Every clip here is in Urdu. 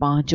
5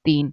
3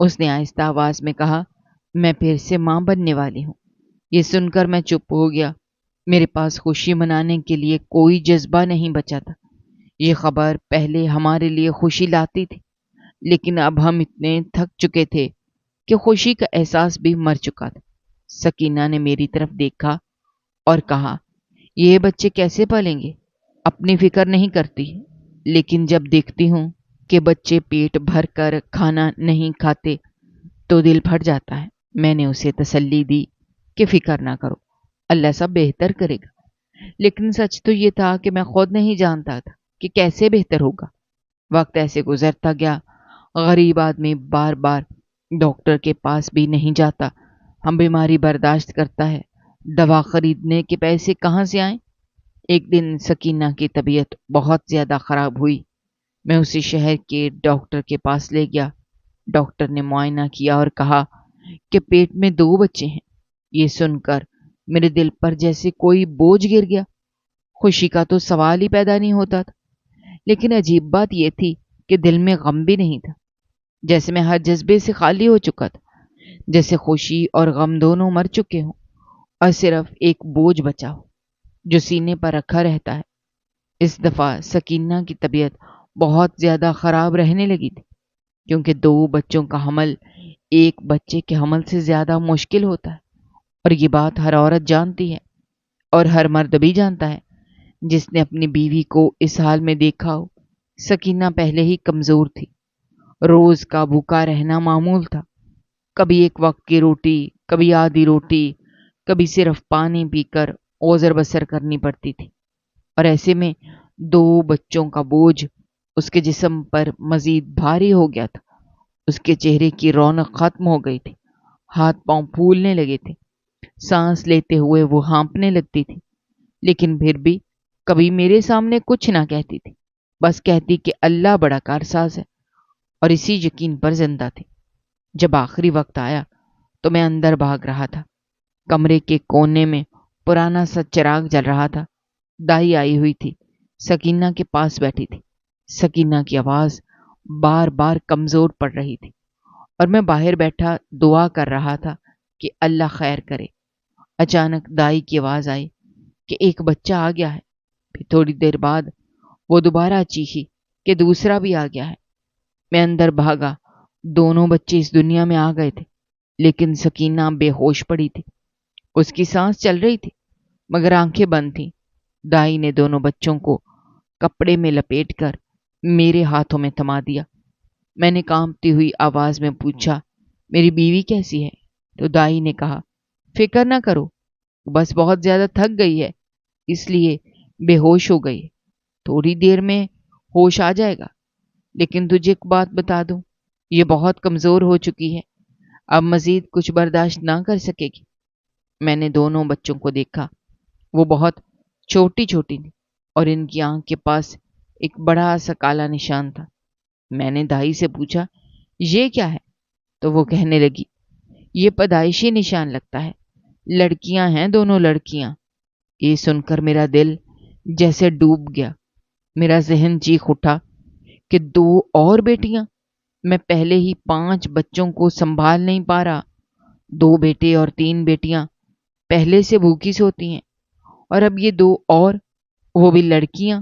اس نے آہستہ آواز میں کہا، میں پھر سے ماں بننے والی ہوں۔ یہ سن کر میں چپ ہو گیا۔ میرے پاس خوشی منانے کے لیے کوئی جذبہ نہیں بچا تھا۔ یہ خبر پہلے ہمارے لیے خوشی لاتی تھی، لیکن اب ہم اتنے تھک چکے تھے کہ خوشی کا احساس بھی مر چکا تھا۔ سکینہ نے میری طرف دیکھا اور کہا، یہ بچے کیسے پلیں گے؟ اپنی فکر نہیں کرتی، لیکن جب دیکھتی ہوں کہ بچے پیٹ بھر کر کھانا نہیں کھاتے تو دل پھٹ جاتا ہے۔ میں نے اسے تسلی دی کہ فکر نہ کرو، اللہ سب بہتر کرے گا۔ لیکن سچ تو یہ تھا کہ میں خود نہیں جانتا تھا کہ کیسے بہتر ہوگا۔ وقت ایسے گزرتا گیا۔ غریب آدمی بار بار ڈاکٹر کے پاس بھی نہیں جاتا، ہم بیماری برداشت کرتا ہے، دوا خریدنے کے پیسے کہاں سے آئیں؟ ایک دن سکینہ کی طبیعت بہت زیادہ خراب ہوئی۔ میں اسی شہر کے ڈاکٹر کے پاس لے گیا۔ ڈاکٹر نے معائنہ کیا اور کہا کہ پیٹ میں 2 بچے ہیں۔ یہ سن کر میرے دل پر جیسے کوئی بوجھ گر گیا۔ خوشی کا تو سوال ہی پیدا نہیں ہوتا تھا، لیکن عجیب بات یہ تھی کہ دل میں غم بھی نہیں تھا، جیسے میں ہر جذبے سے خالی ہو چکا تھا، جیسے خوشی اور غم دونوں مر چکے ہوں اور صرف ایک بوجھ بچا ہو جو سینے پر رکھا رہتا ہے۔ اس دفعہ سکینہ کی طبیعت بہت زیادہ خراب رہنے لگی تھی، کیونکہ 2 بچوں کا حمل ایک بچے کے حمل سے زیادہ مشکل ہوتا ہے، اور یہ بات ہر عورت جانتی ہے اور ہر مرد بھی جانتا ہے جس نے اپنی بیوی کو اس حال میں دیکھا ہو۔ سکینہ پہلے ہی کمزور تھی، روز کا بھوکا رہنا معمول تھا، کبھی ایک وقت کی روٹی، کبھی آدھی روٹی، کبھی صرف پانی پی کر گزر بسر کرنی پڑتی تھی، اور ایسے میں 2 بچوں کا بوجھ اس کے جسم پر مزید بھاری ہو گیا تھا۔ اس کے چہرے کی رونق ختم ہو گئی تھی، ہاتھ پاؤں پھولنے لگے تھے، سانس لیتے ہوئے وہ ہانپنے لگتی تھی، لیکن پھر بھی کبھی میرے سامنے کچھ نہ کہتی تھی، بس کہتی کہ اللہ بڑا کارساز ہے، اور اسی یقین پر زندہ تھی۔ جب آخری وقت آیا تو میں اندر بھاگ رہا تھا۔ کمرے کے کونے میں پرانا سا چراغ جل رہا تھا۔ دائی آئی ہوئی تھی، سکینہ کے پاس بیٹھی تھی۔ سکینہ کی آواز بار بار کمزور پڑ رہی تھی، اور میں باہر بیٹھا دعا کر رہا تھا کہ اللہ خیر کرے۔ اچانک دائی کی آواز آئی کہ ایک بچہ آ گیا ہے۔ پھر تھوڑی دیر بعد وہ دوبارہ چیخی کہ دوسرا بھی آ گیا ہے۔ میں اندر بھاگا، دونوں بچے اس دنیا میں آ گئے تھے، لیکن سکینہ بے ہوش پڑی تھی۔ اس کی سانس چل رہی تھی مگر آنکھیں بند تھیں۔ دائی نے دونوں بچوں کو کپڑے میں لپیٹ کر میرے ہاتھوں میں تھما دیا۔ میں نے کانپتی ہوئی آواز میں پوچھا، میری بیوی کیسی ہے؟ تو دائی نے کہا، فکر نہ کرو، بس بہت زیادہ تھک گئی ہے، اس لیے بے ہوش ہو گئی ہے، تھوڑی دیر میں ہوش آ جائے گا۔ لیکن تجھے ایک بات بتا دوں، یہ بہت کمزور ہو چکی ہے، اب مزید کچھ برداشت نہ کر سکے گی۔ میں نے دونوں بچوں کو دیکھا، وہ بہت چھوٹی چھوٹی تھی اور ان کی آنکھ کے پاس ایک بڑا سا کالا نشان تھا۔ میں نے دائی سے پوچھا، یہ کیا ہے؟ تو وہ کہنے لگی، یہ پیدائشی نشان لگتا ہے، لڑکیاں ہیں، دونوں لڑکیاں۔ یہ سن کر میرا دل جیسے ڈوب گیا۔ میرا ذہن چیخ اٹھا کہ 2 اور بیٹیاں! میں پہلے ہی 5 بچوں کو سنبھال نہیں پا رہا، 2 بیٹے اور 3 بیٹیاں پہلے سے بھوکی سوتی ہیں، اور اب یہ 2 اور، وہ بھی لڑکیاں۔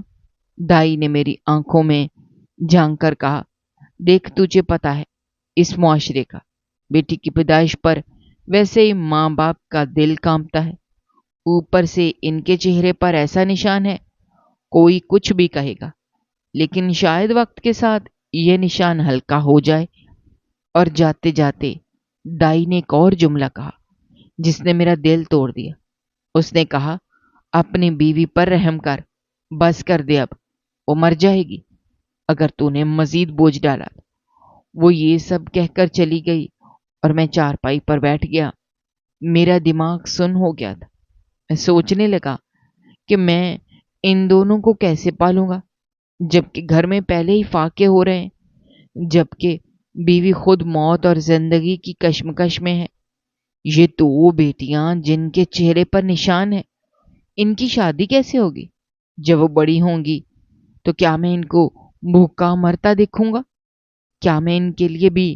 دائی نے میری آنکھوں میں جھانک کر کہا، دیکھ تجھے پتا ہے اس معاشرے کا، بیٹی کی پیدائش پر ویسے ہی ماں باپ کا دل کانپتا ہے، اوپر سے ان کے چہرے پر ایسا نشان ہے، کوئی کچھ بھی کہے گا، لیکن شاید وقت کے ساتھ یہ نشان ہلکا ہو جائے۔ اور جاتے جاتے دائی نے ایک اور جملہ کہا جس نے میرا دل توڑ دیا۔ اس نے کہا، اپنی بیوی پر رحم کر، بس کر دے، اب وہ مر جائے گی اگر تو نے مزید بوجھ ڈالا۔ وہ یہ سب کہہ کر چلی گئی اور میں چارپائی پر بیٹھ گیا۔ میرا دماغ سن ہو گیا تھا۔ میں سوچنے لگا کہ میں ان دونوں کو کیسے پالوں گا، جبکہ گھر میں پہلے ہی فاقے ہو رہے ہیں، جبکہ بیوی خود موت اور زندگی کی کشمکش میں ہے۔ یہ 2 بیٹیاں جن کے چہرے پر نشان ہے، ان کی شادی کیسے ہوگی؟ جب وہ بڑی ہوں گی تو کیا میں ان کو بھوکا مرتا دیکھوں گا؟ کیا میں ان کے لیے بھی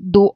2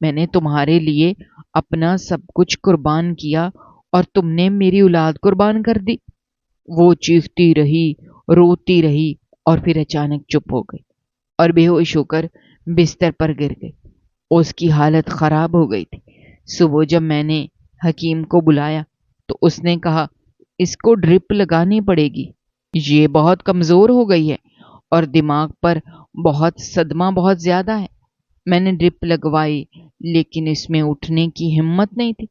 میں نے تمہارے لیے اپنا سب کچھ قربان کیا اور تم نے میری اولاد قربان کر دی۔ وہ چیختی رہی، روتی رہی اور پھر اچانک چپ ہو گئی اور بے ہوش ہو کر بستر پر گر گئی۔ اس کی حالت خراب ہو گئی تھی۔ صبح جب میں نے حکیم کو بلایا تو اس نے کہا اس کو ڈرپ لگانی پڑے گی، یہ بہت کمزور ہو گئی ہے اور دماغ پر صدمہ بہت زیادہ ہے۔ میں نے ڈرپ لگوائی لیکن اس میں اٹھنے کی ہمت نہیں تھی۔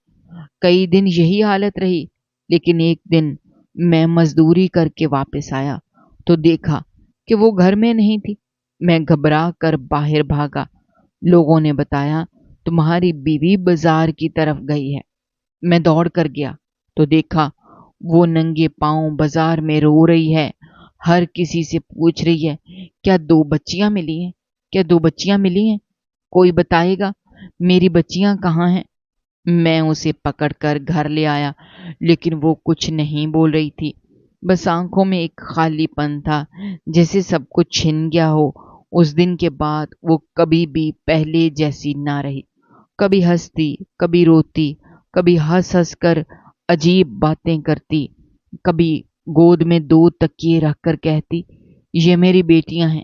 کئی دن یہی حالت رہی، لیکن ایک دن میں مزدوری کر کے واپس آیا تو دیکھا کہ وہ گھر میں نہیں تھی۔ میں گھبرا کر باہر بھاگا۔ لوگوں نے بتایا تمہاری بیوی بازار کی طرف گئی ہے۔ میں دوڑ کر گیا تو دیکھا وہ ننگے پاؤں بازار میں رو رہی ہے، ہر کسی سے پوچھ رہی ہے کیا 2 بچیاں ملی ہیں، کیا 2 بچیاں ملی ہیں، کوئی بتائے گا میری بچیاں کہاں ہیں۔ میں اسے پکڑ کر گھر لے آیا لیکن وہ کچھ نہیں بول رہی تھی، بس آنکھوں میں ایک خالی پن تھا، جیسے سب کچھ چھن گیا ہو۔ اس دن کے بعد وہ کبھی بھی پہلے جیسی نہ رہی، کبھی ہنستی، کبھی روتی، کبھی ہنس ہنس کر عجیب باتیں کرتی، کبھی گود میں 2 تکیے رکھ کر کہتی یہ میری بیٹیاں ہیں،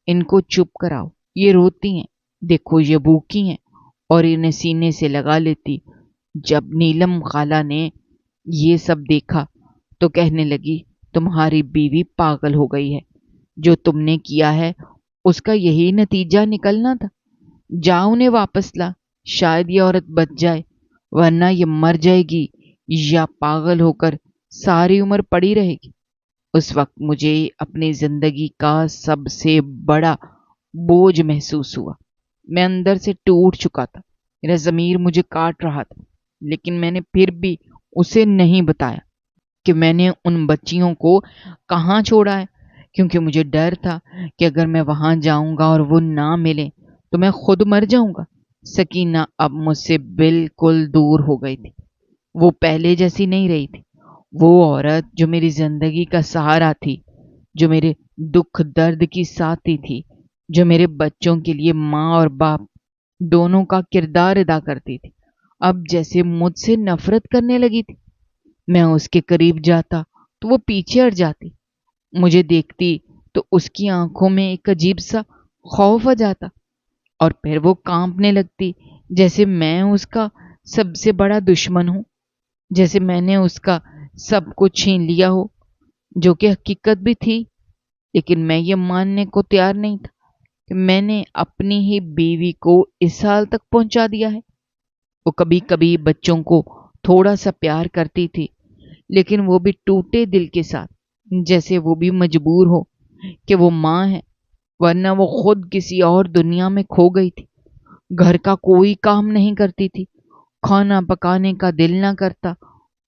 ان کو چپ کراؤ، یہ روتی ہیں، دیکھو یہ بھوکی ہیں، اور انہیں سینے سے لگا لیتی۔ جب نیلم خالہ نے یہ سب دیکھا تو کہنے لگی تمہاری بیوی پاگل ہو گئی ہے، جو تم نے کیا ہے اس کا یہی نتیجہ نکلنا تھا۔ جا انہیں واپس لا، شاید یہ عورت بچ جائے، ورنہ یہ مر جائے گی یا پاگل ہو کر ساری عمر پڑی رہے گی۔ اس وقت مجھے اپنی زندگی کا سب سے بڑا بوجھ محسوس ہوا۔ میں اندر سے ٹوٹ چکا تھا، میرا ضمیر مجھے کاٹ رہا تھا، لیکن میں نے پھر بھی اسے نہیں بتایا کہ میں نے ان بچیوں کو کہاں چھوڑا ہے، کیونکہ مجھے ڈر تھا کہ اگر میں وہاں جاؤں گا اور وہ نہ ملیں تو میں خود مر جاؤں گا۔ سکینہ اب مجھ سے بالکل دور ہو گئی تھی، وہ پہلے جیسی نہیں رہی تھی۔ وہ عورت جو میری زندگی کا سہارا تھی، جو میرے دکھ درد کی ساتھی تھی، جو میرے بچوں کے لیے ماں اور باپ دونوں کا کردار ادا کرتی تھی، اب جیسے مجھ سے نفرت کرنے لگی تھی۔ میں اس کے قریب جاتا تو وہ پیچھے ہٹ جاتی، مجھے دیکھتی تو اس کی آنکھوں میں ایک عجیب سا خوف آ جاتا، اور پھر وہ کانپنے لگتی جیسے میں اس کا سب سے بڑا دشمن ہوں، جیسے میں نے اس کا سب کچھ چھین لیا ہو، جو کہ حقیقت بھی تھی۔ لیکن میں یہ ماننے کو تیار نہیں تھا کہ میں نے اپنی ہی بیوی کو اس حال تک پہنچا دیا ہے۔ وہ کبھی کبھی بچوں کو تھوڑا سا پیار کرتی تھی، لیکن وہ بھی ٹوٹے دل کے ساتھ، جیسے وہ بھی مجبور ہو کہ وہ ماں ہے، ورنہ وہ خود کسی اور دنیا میں کھو گئی تھی۔ گھر کا کوئی کام نہیں کرتی تھی، کھانا پکانے کا دل نہ کرتا،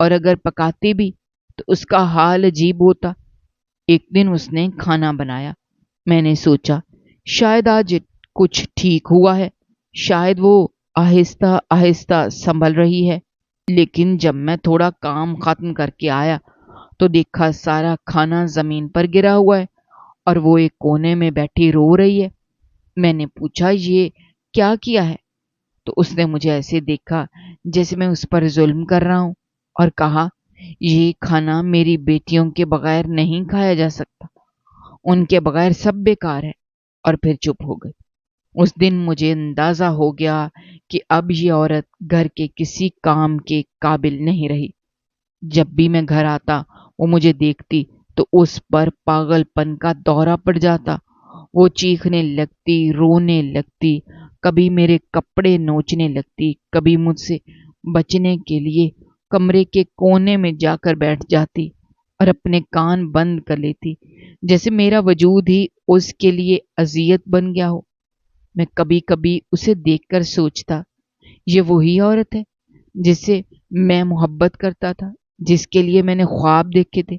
اور اگر پکاتی بھی تو اس کا حال عجیب ہوتا۔ ایک دن اس نے کھانا بنایا، میں نے سوچا شاید آج کچھ ٹھیک ہوا ہے، شاید وہ آہستہ آہستہ سنبھل رہی ہے۔ لیکن جب میں تھوڑا کام ختم کر کے آیا تو دیکھا سارا کھانا زمین پر گرا ہوا ہے اور وہ ایک کونے میں بیٹھی رو رہی ہے۔ میں نے پوچھا یہ کیا کیا ہے؟ تو اس نے مجھے ایسے دیکھا جیسے میں اس پر ظلم کر رہا ہوں، اور کہا یہ کھانا میری بیٹیوں کے بغیر نہیں کھایا جا سکتا، ان کے بغیر سب بیکار ہے، اور پھر چپ ہو گئی۔ اس دن مجھے اندازہ ہو گیا کہ اب یہ عورت گھر کے کسی کام کے قابل نہیں رہی۔ جب بھی میں گھر آتا وہ مجھے دیکھتی تو اس پر پاگل پن کا دورہ پڑ جاتا، وہ چیخنے لگتی، رونے لگتی، کبھی میرے کپڑے نوچنے لگتی، کبھی مجھ سے بچنے کے لیے کمرے کے کونے میں جا کر بیٹھ جاتی اور اپنے کان بند کر لیتی، جیسے میرا وجود ہی اس کے لیے اذیت بن گیا ہو۔ میں کبھی کبھی اسے دیکھ کر سوچتا یہ وہی عورت ہے جس سے میں محبت کرتا تھا، جس کے لیے میں نے خواب دیکھے تھے۔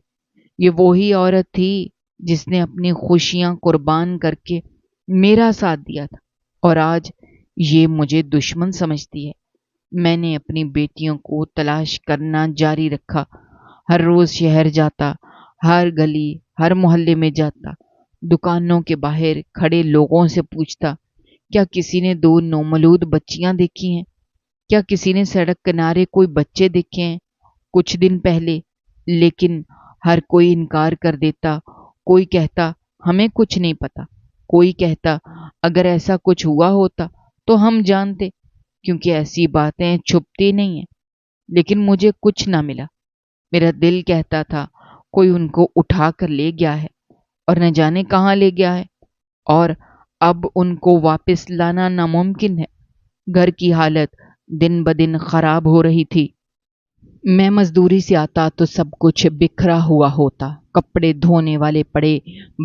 یہ وہی عورت تھی جس نے اپنی خوشیاں قربان کر کے میرا ساتھ دیا تھا، اور آج یہ مجھے دشمن سمجھتی ہے۔ میں نے اپنی بیٹیوں کو تلاش کرنا جاری رکھا، ہر روز شہر جاتا، ہر گلی، ہر محلے میں جاتا، دکانوں کے باہر کھڑے لوگوں سے پوچھتا کیا کسی نے دو نومولود بچیاں دیکھی ہیں؟ کیا کسی نے سڑک کنارے کوئی بچے دیکھے ہیں کچھ دن پہلے؟ لیکن ہر کوئی انکار کر دیتا۔ کوئی کہتا ہمیں کچھ نہیں پتا، کوئی کہتا اگر ایسا کچھ ہوا ہوتا تو ہم جانتے، کیونکہ ایسی باتیں چھپتی نہیں ہیں۔ لیکن مجھے کچھ نہ ملا۔ میرا دل کہتا تھا کوئی ان کو اٹھا کر لے گیا ہے، اور نہ جانے کہاں لے گیا ہے، اور اب ان کو واپس لانا ناممکن ہے۔ گھر کی حالت دن بدن خراب ہو رہی تھی۔ میں مزدوری سے آتا تو سب کچھ بکھرا ہوا ہوتا، کپڑے دھونے والے پڑے،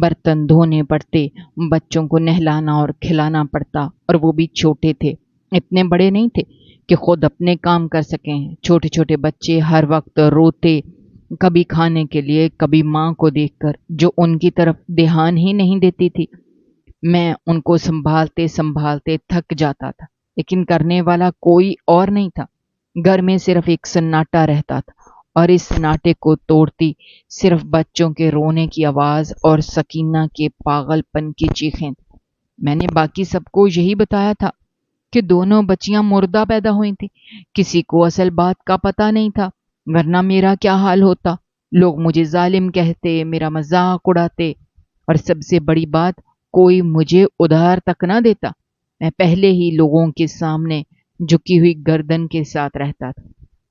برتن دھونے پڑتے، بچوں کو نہلانا اور کھلانا پڑتا، اور وہ بھی چھوٹے تھے، اتنے بڑے نہیں تھے کہ خود اپنے کام کر سکیں۔ چھوٹے چھوٹے بچے ہر وقت روتے، کبھی کھانے کے لیے، کبھی ماں کو دیکھ کر جو ان کی طرف دھیان ہی نہیں دیتی تھی۔ میں ان کو سنبھالتے سنبھالتے تھک جاتا تھا، لیکن کرنے والا کوئی اور نہیں تھا۔ گھر میں صرف ایک سناٹا رہتا تھا، اور اس سناٹے کو توڑتی صرف بچوں کے رونے کی آواز اور سکینہ کے پاگل پن کی چیخیں۔ میں نے باقی سب کو یہی بتایا تھا کہ دونوں بچیاں مردہ پیدا ہوئی تھیں، کسی کو اصل بات کا پتہ نہیں تھا، ورنہ میرا کیا حال ہوتا۔ لوگ مجھے ظالم کہتے، میرا مذاق اڑاتے، اور سب سے بڑی بات، کوئی مجھے ادھار تک نہ دیتا۔ میں پہلے ہی لوگوں کے سامنے جھکی ہوئی گردن کے ساتھ رہتا تھا۔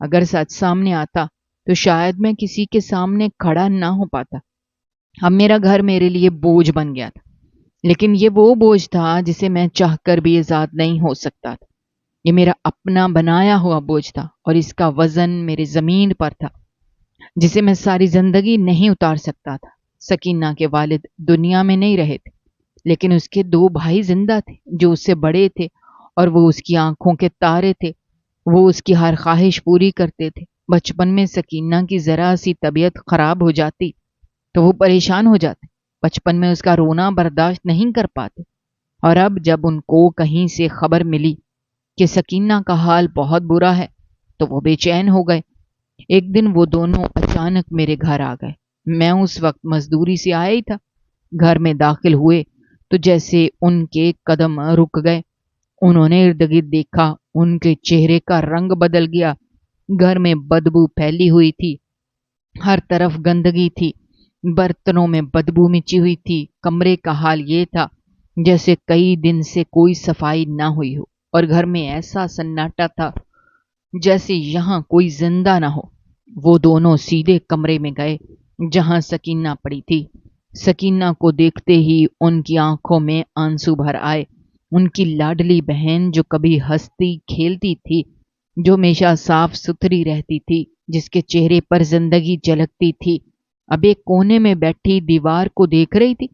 اگر سچ سامنے آتا تو شاید میں کسی کے سامنے کھڑا نہ ہو پاتا۔ اب میرا گھر میرے لیے بوجھ بن گیا تھا، لیکن یہ وہ بوجھ تھا جسے میں چاہ کر بھی آزاد نہیں ہو سکتا تھا۔ یہ میرا اپنا بنایا ہوا بوجھ تھا، اور اس کا وزن میرے ضمیر پر تھا، جسے میں ساری زندگی نہیں اتار سکتا تھا۔ سکینہ کے والد دنیا میں نہیں رہے تھے، لیکن اس کے دو بھائی زندہ تھے جو اس سے بڑے تھے، اور وہ اس کی آنکھوں کے تارے تھے۔ وہ اس کی ہر خواہش پوری کرتے تھے۔ بچپن میں سکینہ کی ذرا سی طبیعت خراب ہو جاتی تو وہ پریشان ہو جاتے، بچپن میں اس کا رونا برداشت نہیں کر پاتے، اور اب جب ان کو کہیں سے خبر ملی کہ سکینہ کا حال بہت برا ہے تو وہ بے چین ہو گئے۔ ایک دن وہ دونوں اچانک میرے گھر آ گئے۔ میں اس وقت مزدوری سے آیا ہی تھا۔ گھر میں داخل ہوئے تو جیسے ان کے قدم رک گئے۔ انہوں نے ارد گرد دیکھا، ان کے چہرے کا رنگ بدل گیا۔ گھر میں بدبو پھیلی ہوئی تھی، ہر طرف گندگی تھی، برتنوں میں بدبو مچی ہوئی تھی۔ کمرے کا حال یہ تھا جیسے کئی دن سے کوئی صفائی نہ ہوئی ہو، اور گھر میں ایسا سناٹا تھا جیسے یہاں کوئی زندہ نہ ہو۔ وہ دونوں سیدھے کمرے میں گئے جہاں سکینہ پڑی تھی۔ سکینہ کو دیکھتے ہی ان کی آنکھوں میں آنسو بھر آئے۔ ان کی لاڈلی بہن جو کبھی ہنستی کھیلتی تھی، جو ہمیشہ صاف ستھری رہتی تھی، جس کے چہرے پر زندگی جھلکتی تھی، اب ایک کونے میں بیٹھی دیوار کو دیکھ رہی تھی۔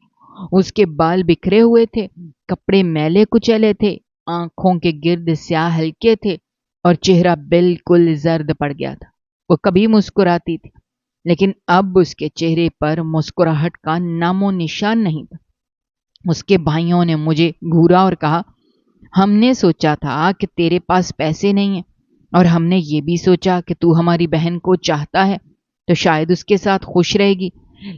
اس کے بال بکھرے ہوئے تھے، کپڑے میلے کچیلے تھے، آنکھوں کے گرد سیاہ ہلکے تھے، اور چہرہ بالکل زرد پڑ گیا تھا۔ وہ کبھی مسکراتی تھی، لیکن اب اس کے چہرے پر مسکراہٹ کا نام و نشان نہیں تھا۔ اس کے بھائیوں نے مجھے گھورا اور کہا، ہم نے سوچا تھا کہ تیرے پاس پیسے نہیں ہیں، اور ہم نے یہ بھی سوچا کہ تو ہماری بہن کو چاہتا ہے تو شاید اس کے ساتھ خوش رہے گی،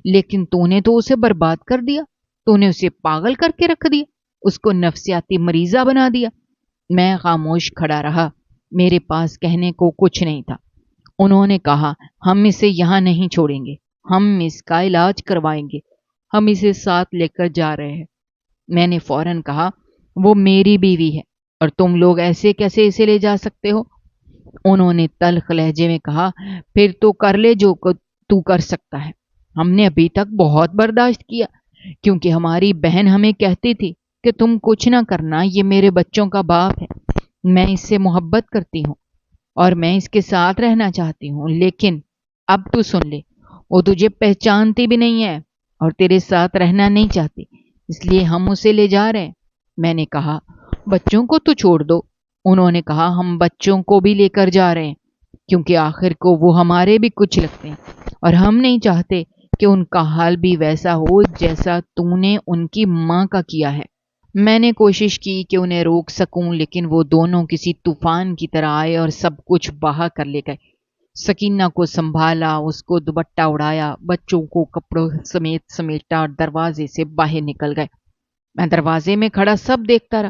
لیکن تو نے تو اسے برباد کر دیا، تو نے اسے پاگل کر کے رکھ دیا، اس کو نفسیاتی مریضہ بنا دیا۔ میں خاموش کھڑا رہا، میرے پاس کہنے کو کچھ نہیں تھا۔ انہوں نے کہا، ہم اسے یہاں نہیں چھوڑیں گے، ہم اس کا علاج کروائیں گے، ہم اسے ساتھ لے کر جا رہے ہیں۔ میں نے فوراً کہا، وہ میری بیوی ہے، اور تم لوگ ایسے کیسے اسے لے جا سکتے ہو؟ انہوں نے تلخ لہجے میں کہا، پھر تو کر لے جو تو کر سکتا ہے۔ ہم نے ابھی تک بہت برداشت کیا، کیونکہ ہماری بہن ہمیں کہتی تھی کہ تم کچھ نہ کرنا، یہ میرے بچوں کا باپ ہے، میں اس سے محبت کرتی ہوں اور میں اس کے ساتھ رہنا چاہتی ہوں، لیکن اب تو سن لے، وہ تجھے پہچانتی بھی نہیں ہے اور تیرے ساتھ رہنا نہیں چاہتی، اس لیے ہم اسے لے جا رہے ہیں۔ میں نے کہا، بچوں کو تو چھوڑ دو۔ انہوں نے کہا، ہم بچوں کو بھی لے کر جا رہے ہیں، کیونکہ آخر کو وہ ہمارے بھی کچھ لگتے ہیں، اور ہم نہیں چاہتے کہ ان کا حال بھی ویسا ہو جیسا تو نے ان کی ماں کا کیا ہے۔ میں نے کوشش کی کہ انہیں روک سکوں، لیکن وہ دونوں کسی طوفان کی طرح آئے اور سب کچھ بہا کر لے گئے۔ سکینہ کو سنبھالا، اس کو دوپٹہ اڑایا، بچوں کو کپڑوں سمیتا اور دروازے سے باہر نکل گئے۔ میں دروازے میں کھڑا سب دیکھتا رہا،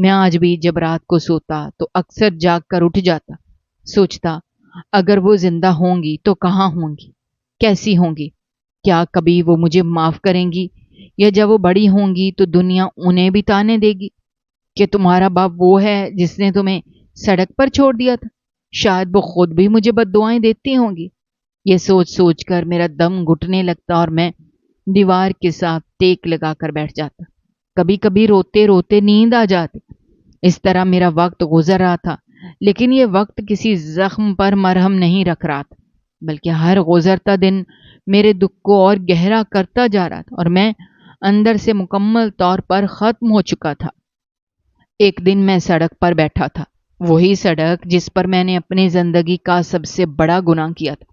میں آج بھی جب رات کو سوتا تو اکثر جاگ کر اٹھ جاتا، سوچتا اگر وہ زندہ ہوں گی تو کہاں ہوں گی، کیسی ہوں گی، کیا کبھی وہ مجھے معاف کریں گی، یا جب وہ بڑی ہوں گی تو دنیا انہیں بھی تانے دے گی کہ تمہارا باپ وہ ہے جس نے تمہیں سڑک پر چھوڑ دیا تھا، شاید وہ خود بھی مجھے بد دعائیں دیتی ہوں گی۔ یہ سوچ سوچ کر میرا دم گھٹنے لگتا اور میں دیوار کے ساتھ ٹیک لگا کر بیٹھ جاتا، کبھی کبھی روتے روتے نیند آ جاتی۔ اس طرح میرا وقت گزر رہا تھا، لیکن یہ وقت کسی زخم پر مرہم نہیں رکھ رہا تھا، بلکہ ہر گزرتا دن میرے دکھ کو اور گہرا کرتا جا رہا تھا، اور میں اندر سے مکمل طور پر ختم ہو چکا تھا۔ ایک دن میں سڑک پر بیٹھا تھا، وہی سڑک جس پر میں نے اپنی زندگی کا سب سے بڑا گناہ کیا تھا،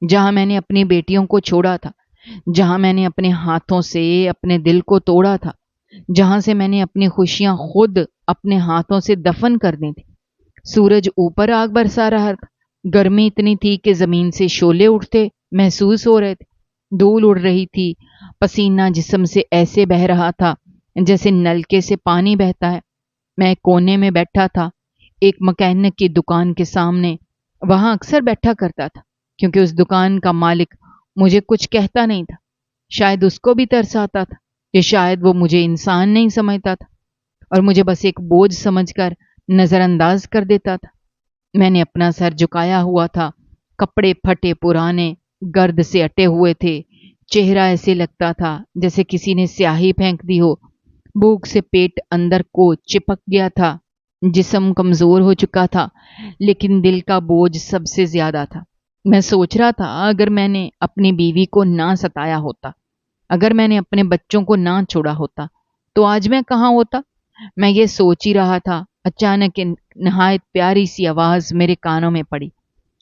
جہاں میں نے اپنی بیٹیوں کو چھوڑا تھا، جہاں میں نے اپنے ہاتھوں سے اپنے دل کو توڑا تھا، جہاں سے میں نے اپنی خوشیاں خود اپنے ہاتھوں سے دفن کر دی تھی۔ سورج اوپر آگ برسا رہا تھا، گرمی اتنی تھی کہ زمین سے شعلے اٹھتے محسوس ہو رہے تھے، دھول اڑ رہی تھی، پسینہ جسم سے ایسے بہہ رہا تھا جیسے نلکے سے پانی بہتا ہے۔ میں کونے میں بیٹھا تھا، ایک مکینک کی دکان کے سامنے، وہاں اکثر بیٹھا کرتا تھا کیونکہ اس دکان کا مالک مجھے کچھ کہتا نہیں تھا۔ شاید اس کو بھی ترس آتا تھا، یا شاید وہ مجھے انسان نہیں سمجھتا تھا اور مجھے بس ایک بوجھ سمجھ کر نظر انداز کر دیتا تھا۔ میں نے اپنا سر جھکایا ہوا تھا، کپڑے پھٹے پرانے گرد سے اٹے ہوئے تھے، چہرہ ایسے لگتا تھا جیسے کسی نے سیاہی پھینک دی ہو، بھوک سے پیٹ اندر کو چپک گیا تھا، جسم کمزور ہو چکا تھا، لیکن دل کا بوجھ سب سے زیادہ تھا۔ میں سوچ رہا تھا اگر میں نے اپنی بیوی کو نہ ستایا ہوتا، اگر میں نے اپنے بچوں کو نہ چھوڑا ہوتا تو آج میں کہاں ہوتا۔ میں یہ سوچ ہی رہا تھا، اچانک ایک نہایت پیاری سی آواز میرے کانوں میں پڑی۔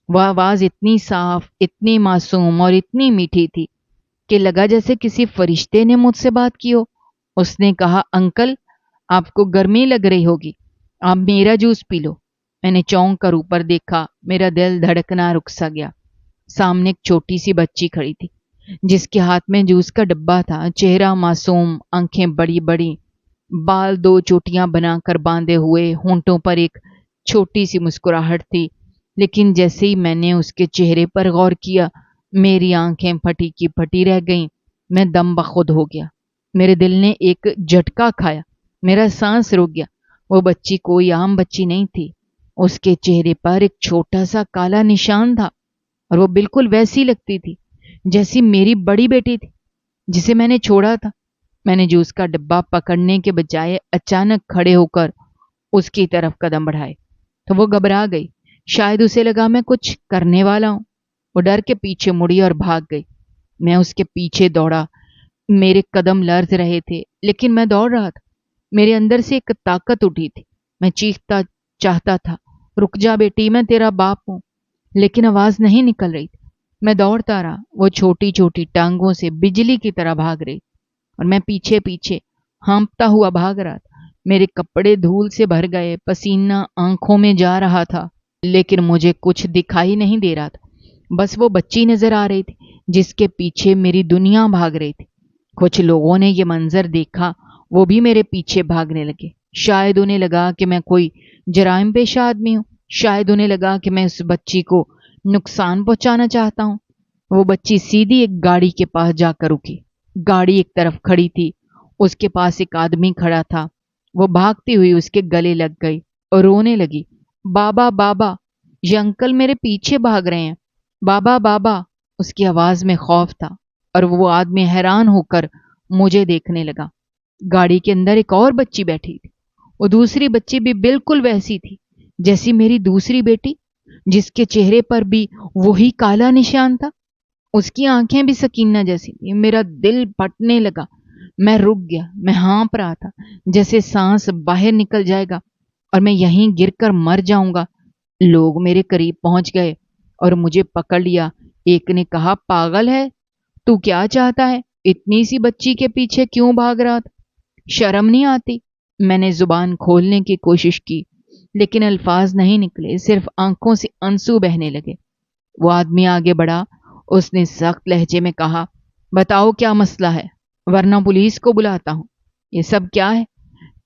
وہ آواز اتنی صاف، اتنی معصوم اور اتنی میٹھی تھی کہ لگا جیسے کسی فرشتے نے مجھ سے بات کی ہو۔ اس نے کہا، انکل، آپ کو گرمی لگ رہی ہوگی، آپ میرا جوس پی لو۔ میں نے چونک کر اوپر دیکھا، میرا دل دھڑکنا رک سا گیا۔ سامنے ایک چھوٹی سی بچی کھڑی تھی جس کے ہاتھ میں جوس کا ڈبہ تھا، چہرہ معصوم، آنکھیں بڑی بڑی، بال دو چوٹیاں بنا کر باندھے ہوئے، ہونٹوں پر ایک چھوٹی سی مسکراہٹ تھی، لیکن جیسے ہی میں نے اس کے چہرے پر غور کیا، میری آنکھیں پھٹی کی پھٹی رہ گئیں۔ میں دم بخود ہو گیا، میرے دل نے ایک جھٹکا کھایا، میرا سانس رک گیا۔ وہ بچی کوئی عام بچی نہیں تھی، اس کے چہرے پر ایک چھوٹا سا کالا نشان تھا، اور وہ بالکل ویسی لگتی تھی جیسی میری بڑی بیٹی تھی جسے میں نے چھوڑا تھا۔ میں نے جوس کا ڈبہ پکڑنے کے بجائے اچانک کھڑے ہو کر اس کی طرف قدم بڑھائے تو وہ گھبرا گئی، شاید اسے لگا میں کچھ کرنے والا ہوں۔ وہ ڈر کے پیچھے مڑی اور بھاگ گئی۔ میں اس کے پیچھے دوڑا، میرے قدم لرز رہے تھے لیکن میں دوڑ رہا تھا۔ میرے اندر سے ایک طاقت اٹھی تھی، میں چیختا چاہتا تھا، رک جا بیٹی، میں تیرا باپ ہوں، لیکن آواز نہیں نکل رہی تھی۔ میں دوڑتا رہا، وہ چھوٹی چھوٹی ٹانگوں سے بجلی کی طرح بھاگ رہی اور میں پیچھے پیچھے ہانپتا ہوا بھاگ رہا تھا۔ میرے کپڑے دھول سے بھر گئے، پسینہ آنکھوں میں جا رہا تھا، لیکن مجھے کچھ دکھائی نہیں دے رہا تھا، بس وہ بچی نظر آ رہی تھی جس کے پیچھے میری دنیا بھاگ رہی تھی۔ کچھ لوگوں نے یہ منظر دیکھا، وہ بھی میرے پیچھے بھاگنے لگے۔ شاید انہیں لگا کہ میں کوئی جرائم پیشہ آدمی ہوں، شاید انہیں لگا کہ میں اس بچی کو نقصان پہنچانا چاہتا ہوں۔ وہ بچی سیدھی ایک گاڑی کے پاس جا کر رکی۔ گاڑی ایک طرف کھڑی تھی، اس کے پاس ایک آدمی کھڑا تھا۔ وہ بھاگتی ہوئی اس کے گلے لگ گئی اور رونے لگی، بابا بابا، یہ انکل میرے پیچھے بھاگ رہے ہیں، بابا بابا۔ اس کی آواز میں خوف تھا اور وہ آدمی حیران ہو کر مجھے دیکھنے لگا۔ گاڑی کے اندر ایک اور بچی بیٹھی تھی، وہ دوسری بچی بھی بالکل ویسی تھی جیسی میری دوسری بیٹی، جس کے چہرے پر بھی وہی کالا نشان تھا۔ اس کی آنکھیں بھی سکینہ جیسی تھی۔ میرا دل پھٹنے لگا، میں رک گیا، میں ہانپ رہا تھا جیسے سانس باہر نکل جائے گا اور میں یہیں گر کر مر جاؤں گا۔ لوگ میرے قریب پہنچ گئے اور مجھے پکڑ لیا۔ ایک نے کہا، پاگل ہے تو، کیا چاہتا ہے؟ اتنی سی بچی کے پیچھے کیوں بھاگ رہا تھا؟ شرم نہیں آتی؟ میں نے زبان کھولنے کی کوشش کی لیکن الفاظ نہیں نکلے، صرف آنکھوں سے آنسو بہنے لگے۔ وہ آدمی آگے بڑھا، اس نے سخت لہجے میں کہا، بتاؤ کیا مسئلہ ہے ورنہ پولیس کو بلاتا ہوں۔ یہ سب کیا ہے؟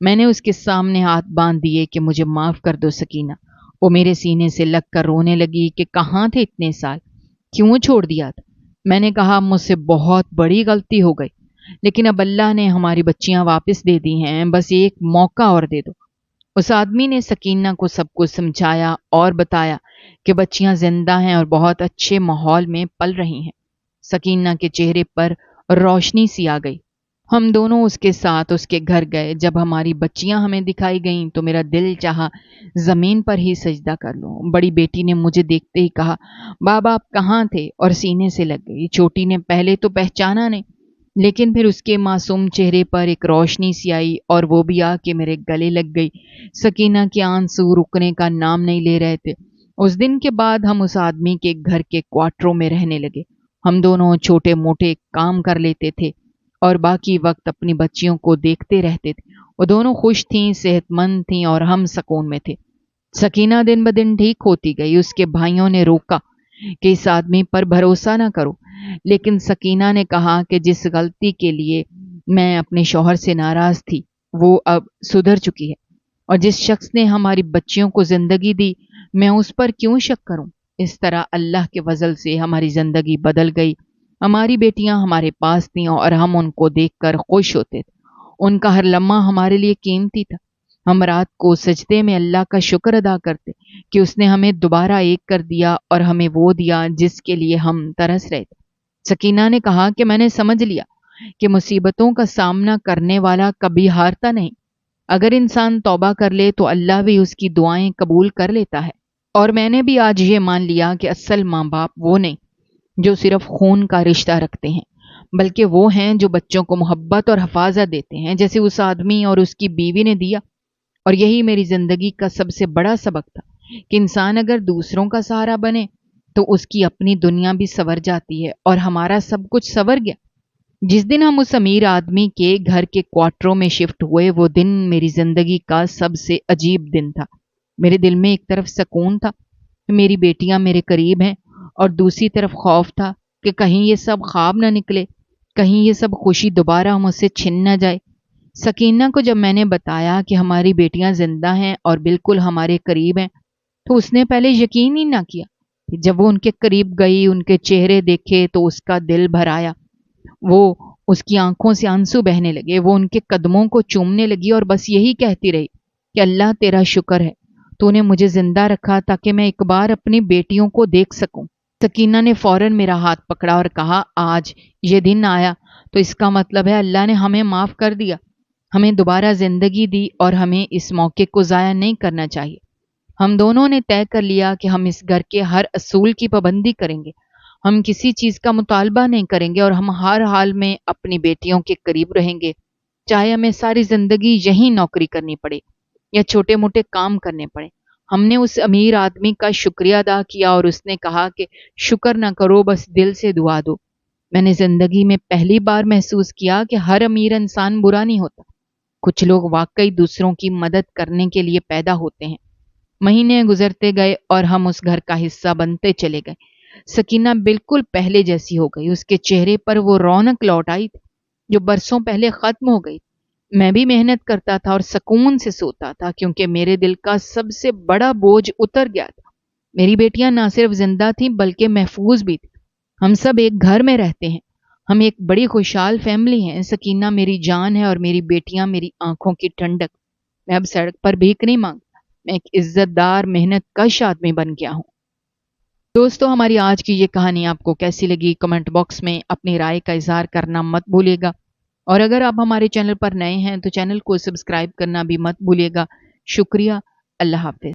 میں نے اس کے سامنے ہاتھ باندھ دیے کہ مجھے معاف کر دو سکینہ۔ وہ میرے سینے سے لگ کر رونے لگی کہ کہاں تھے اتنے سال، کیوں چھوڑ دیا تھا؟ میں نے کہا مجھ سے بہت بڑی غلطی ہو گئی، لیکن اب اللہ نے ہماری بچیاں واپس دے دی ہیں، بس ایک موقع اور دے دو۔ اس آدمی نے سکینہ کو سب کچھ سمجھایا اور بتایا کہ بچیاں زندہ ہیں اور بہت اچھے ماحول میں پل رہی ہیں۔ سکینہ کے چہرے پر روشنی سی آ گئی۔ ہم دونوں اس کے ساتھ اس کے گھر گئے۔ جب ہماری بچیاں ہمیں دکھائی گئیں تو میرا دل چاہا زمین پر ہی سجدہ کر لوں۔ بڑی بیٹی نے مجھے دیکھتے ہی کہا، بابا آپ کہاں تھے؟ اور سینے سے لگ گئی۔ چھوٹی نے پہلے تو پہچانا نہیں، لیکن پھر اس کے معصوم چہرے پر ایک روشنی سی آئی اور وہ بھی آ کے میرے گلے لگ گئی۔ سکینہ کے آنسو رکنے کا نام نہیں لے رہے تھے۔ اس دن کے بعد ہم اس آدمی کے گھر کے کوارٹروں میں رہنے لگے۔ ہم دونوں چھوٹے موٹے کام کر لیتے تھے اور باقی وقت اپنی بچیوں کو دیکھتے رہتے تھے۔ وہ دونوں خوش تھیں، صحت مند تھیں اور ہم سکون میں تھے۔ سکینہ دن بدن ٹھیک ہوتی گئی۔ اس کے بھائیوں نے روکا کہ اس آدمی پر بھروسہ نہ کرو، لیکن سکینہ نے کہا کہ جس غلطی کے لیے میں اپنے شوہر سے ناراض تھی وہ اب سدھر چکی ہے، اور جس شخص نے ہماری بچیوں کو زندگی دی میں اس پر کیوں شک کروں؟ اس طرح اللہ کے فضل سے ہماری زندگی بدل گئی۔ ہماری بیٹیاں ہمارے پاس تھیں اور ہم ان کو دیکھ کر خوش ہوتے تھے۔ ان کا ہر لمحہ ہمارے لیے قیمتی تھا۔ ہم رات کو سجدے میں اللہ کا شکر ادا کرتے کہ اس نے ہمیں دوبارہ ایک کر دیا اور ہمیں وہ دیا جس کے لیے ہم ترس رہے تھے۔ سکینہ نے کہا کہ میں نے سمجھ لیا کہ مصیبتوں کا سامنا کرنے والا کبھی ہارتا نہیں۔ اگر انسان توبہ کر لے تو اللہ بھی اس کی دعائیں قبول کر لیتا ہے۔ اور میں نے بھی آج یہ مان لیا کہ اصل ماں باپ وہ نہیں جو صرف خون کا رشتہ رکھتے ہیں، بلکہ وہ ہیں جو بچوں کو محبت اور حفاظت دیتے ہیں، جیسے اس آدمی اور اس کی بیوی نے دیا۔ اور یہی میری زندگی کا سب سے بڑا سبق تھا کہ انسان اگر دوسروں کا سہارا بنے تو اس کی اپنی دنیا بھی سنور جاتی ہے، اور ہمارا سب کچھ سنور گیا۔ جس دن ہم اس امیر آدمی کے گھر کے کوارٹروں میں شفٹ ہوئے، وہ دن میری زندگی کا سب سے عجیب دن تھا۔ میرے دل میں ایک طرف سکون تھا کہ میری بیٹیاں میرے قریب ہیں، اور دوسری طرف خوف تھا کہ کہیں یہ سب خواب نہ نکلے، کہیں یہ سب خوشی دوبارہ مجھ سے چھن نہ جائے۔ سکینہ کو جب میں نے بتایا کہ ہماری بیٹیاں زندہ ہیں اور بالکل ہمارے قریب ہیں تو اس نے پہلے یقین ہی نہ کیا۔ جب وہ ان کے قریب گئی، ان کے چہرے دیکھے تو اس کا دل بھر آیا۔ وہ اس کی آنکھوں سے آنسو بہنے لگے۔ وہ ان کے قدموں کو چومنے لگی اور بس یہی کہتی رہی کہ اللہ تیرا شکر ہے، تو نے مجھے زندہ رکھا تاکہ میں ایک بار اپنی بیٹیوں کو دیکھ سکوں۔ سکینہ نے فوراً میرا ہاتھ پکڑا اور کہا، آج یہ دن آیا تو اس کا مطلب ہے اللہ نے ہمیں معاف کر دیا، ہمیں دوبارہ زندگی دی، اور ہمیں اس موقع کو ضائع نہیں کرنا چاہیے۔ ہم دونوں نے طے کر لیا کہ ہم اس گھر کے ہر اصول کی پابندی کریں گے، ہم کسی چیز کا مطالبہ نہیں کریں گے، اور ہم ہر حال میں اپنی بیٹیوں کے قریب رہیں گے، چاہے ہمیں ساری زندگی یہیں نوکری کرنی پڑے یا چھوٹے موٹے کام کرنے پڑے۔ ہم نے اس امیر آدمی کا شکریہ ادا کیا اور اس نے کہا کہ شکر نہ کرو، بس دل سے دعا دو۔ میں نے زندگی میں پہلی بار محسوس کیا کہ ہر امیر انسان برا نہیں ہوتا، کچھ لوگ واقعی دوسروں کی مدد کرنے کے لیے پیدا ہوتے ہیں۔ مہینے گزرتے گئے اور ہم اس گھر کا حصہ بنتے چلے گئے۔ سکینہ بالکل پہلے جیسی ہو گئی، اس کے چہرے پر وہ رونق لوٹ آئی تھی جو برسوں پہلے ختم ہو گئی۔ میں بھی محنت کرتا تھا اور سکون سے سوتا تھا کیونکہ میرے دل کا سب سے بڑا بوجھ اتر گیا تھا۔ میری بیٹیاں نہ صرف زندہ تھیں بلکہ محفوظ بھی تھیں۔ ہم سب ایک گھر میں رہتے ہیں، ہم ایک بڑی خوشحال فیملی ہیں۔ سکینہ میری جان ہے اور میری بیٹیاں میری آنکھوں کی ٹھنڈک۔ میں اب سڑک پر بھیک نہیں مانگتا، میں ایک عزت دار محنت کش آدمی بن گیا ہوں۔ دوستو، ہماری آج کی یہ کہانی آپ کو کیسی لگی؟ کمنٹ باکس میں اپنی رائے کا اظہار کرنا مت بھولیے گا، اور اگر آپ ہمارے چینل پر نئے ہیں تو چینل کو سبسکرائب کرنا بھی مت بھولیے گا۔ شکریہ، اللہ حافظ۔